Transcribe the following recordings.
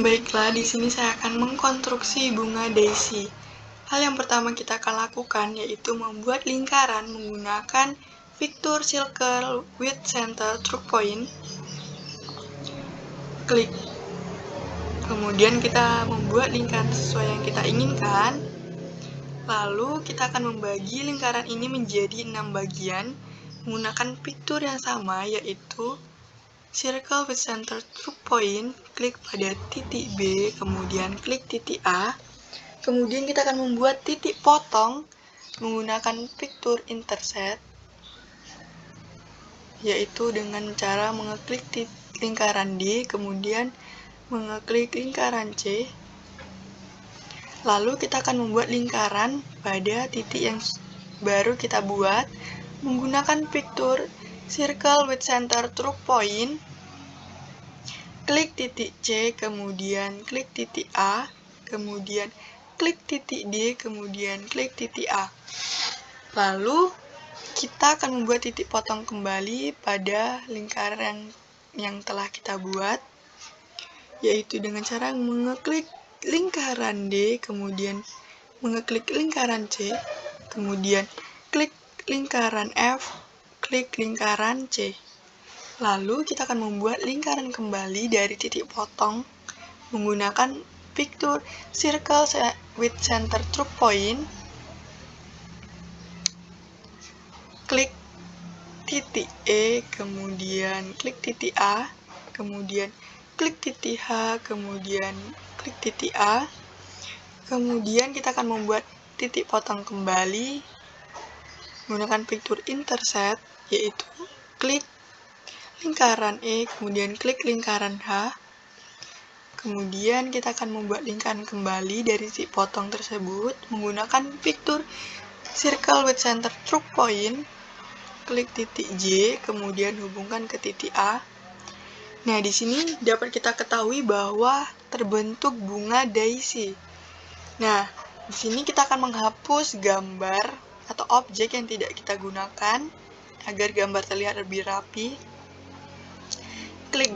Baiklah, di sini saya akan mengkonstruksi bunga daisy. Hal yang pertama kita akan lakukan yaitu membuat lingkaran menggunakan fitur circle with center through point. Klik. Kemudian kita membuat lingkaran sesuai yang kita inginkan. Lalu kita akan membagi lingkaran ini menjadi 6 bagian menggunakan fitur yang sama yaitu circle with center through point. Klik pada titik B, kemudian klik titik A. Kemudian kita akan membuat titik potong menggunakan fitur intercept, yaitu dengan cara mengeklik lingkaran D, kemudian mengeklik lingkaran C. Lalu kita akan membuat lingkaran pada titik yang baru kita buat menggunakan fitur circle with center through point. Klik titik C, kemudian klik titik A, kemudian klik titik D, kemudian klik titik A. Lalu kita akan membuat titik potong kembali pada lingkaran yang telah kita buat, yaitu dengan cara mengeklik lingkaran D, kemudian mengeklik lingkaran C, kemudian klik lingkaran F, klik lingkaran C. Lalu kita akan membuat lingkaran kembali dari titik potong menggunakan fitur circle with center through point. Klik titik E, kemudian klik titik A, kemudian klik titik H, kemudian klik titik A. Kemudian kita akan membuat titik potong kembali menggunakan fitur intercept, yaitu klik lingkaran E, kemudian klik lingkaran H. Kemudian kita akan membuat lingkaran kembali dari titik potong tersebut menggunakan fitur circle with center through point. Klik titik J, kemudian hubungkan ke titik A. Nah, di sini dapat kita ketahui bahwa terbentuk bunga daisy. Nah, di sini kita akan menghapus gambar atau objek yang tidak kita gunakan agar gambar terlihat lebih rapi. Klik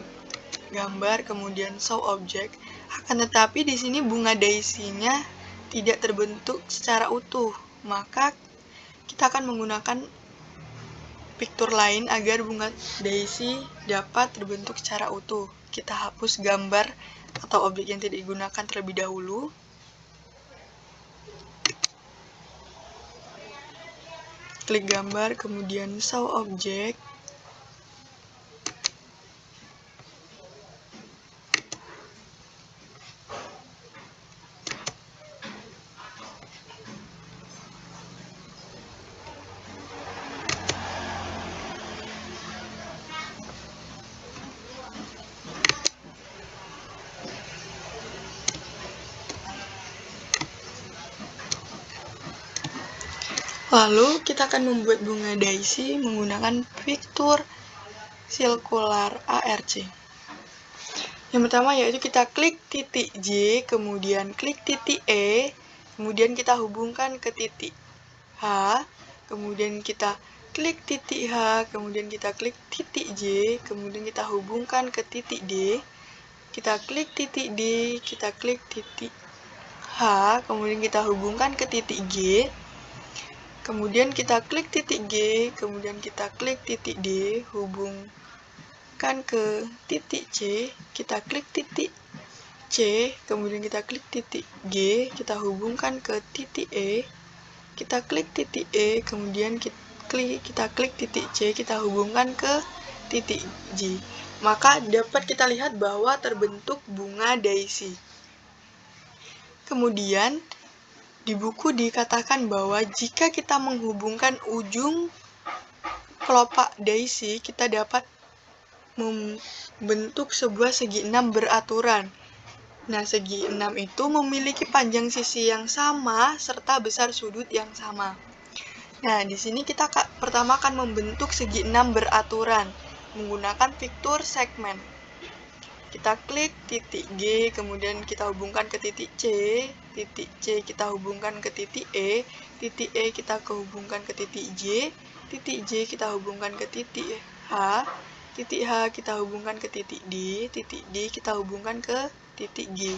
gambar, kemudian show object. Akan tetapi di sini bunga daisy-nya tidak terbentuk secara utuh, maka kita akan menggunakan fitur lain agar bunga daisy dapat terbentuk secara utuh. Kita hapus gambar atau objek yang tidak digunakan terlebih dahulu. Klik gambar, kemudian show object. Lalu kita akan membuat bunga daisy menggunakan fitur circular ARC. Yang pertama yaitu kita klik titik J, kemudian klik titik E, kemudian kita hubungkan ke titik H, kemudian kita klik titik H, kemudian kita klik titik J, kemudian kita hubungkan ke titik D, kita klik titik D, kita klik titik H, kemudian kita hubungkan ke titik G, kemudian kita klik titik G, kemudian kita klik titik D, hubungkan ke titik C, kita klik titik C, kemudian kita klik titik G, kita hubungkan ke titik E, kita klik titik E, kemudian kita klik titik C, kita hubungkan ke titik G. Maka dapat kita lihat bahwa terbentuk bunga daisy. Kemudian di buku dikatakan bahwa jika kita menghubungkan ujung kelopak daisy, kita dapat membentuk sebuah segi 6 beraturan. Nah, segi 6 itu memiliki panjang sisi yang sama serta besar sudut yang sama. Nah, di sini kita pertama akan membentuk segi 6 beraturan menggunakan fitur segmen. Kita klik titik G, kemudian kita hubungkan ke titik C kita hubungkan ke titik E kita hubungkan ke titik J kita hubungkan ke titik H, titik H kita hubungkan ke titik D kita hubungkan ke titik G.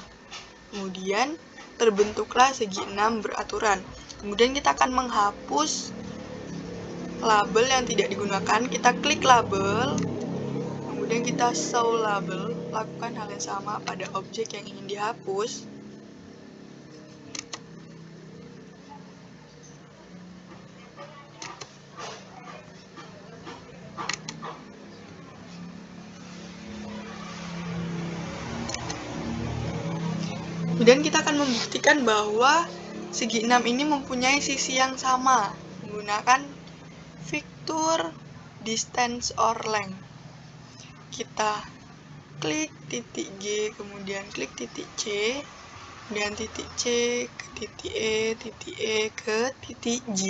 Kemudian terbentuklah segi 6 beraturan. Kemudian kita akan menghapus label yang tidak digunakan. Kita klik label, kemudian kita show label. Lakukan hal yang sama pada objek yang ingin dihapus. Kemudian kita akan membuktikan bahwa segi 6 ini mempunyai sisi yang sama menggunakan fitur distance or length. Kita klik titik G, kemudian klik titik C, kemudian titik C ke titik E ke titik J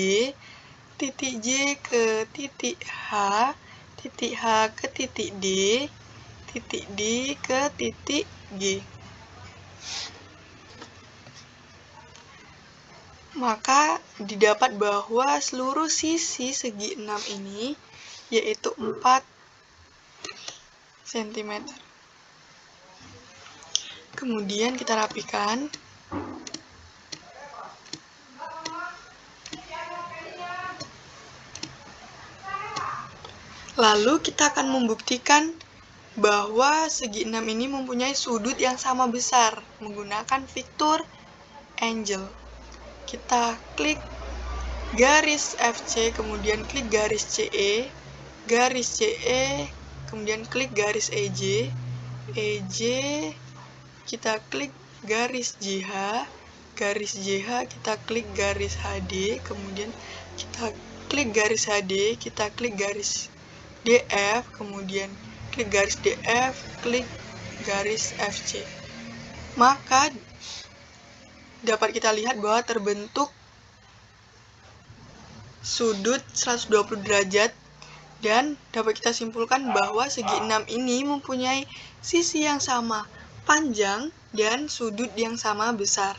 ke titik H ke titik D ke titik G. Maka didapat bahwa seluruh sisi segi 6 ini yaitu 4 cm. Kemudian kita rapikan. Lalu kita akan membuktikan bahwa segi 6 ini mempunyai sudut yang sama besar menggunakan fitur angle. Kita klik garis FC, kemudian klik garis CE, kemudian klik garis EJ, kita klik garis JH, kita klik garis HD, kemudian kita klik garis HD, kita klik garis DF, kemudian klik garis DF, klik garis FC. Maka dapat kita lihat bahwa terbentuk sudut 120 derajat dan dapat kita simpulkan bahwa segi 6 ini mempunyai sisi yang sama panjang dan sudut yang sama besar.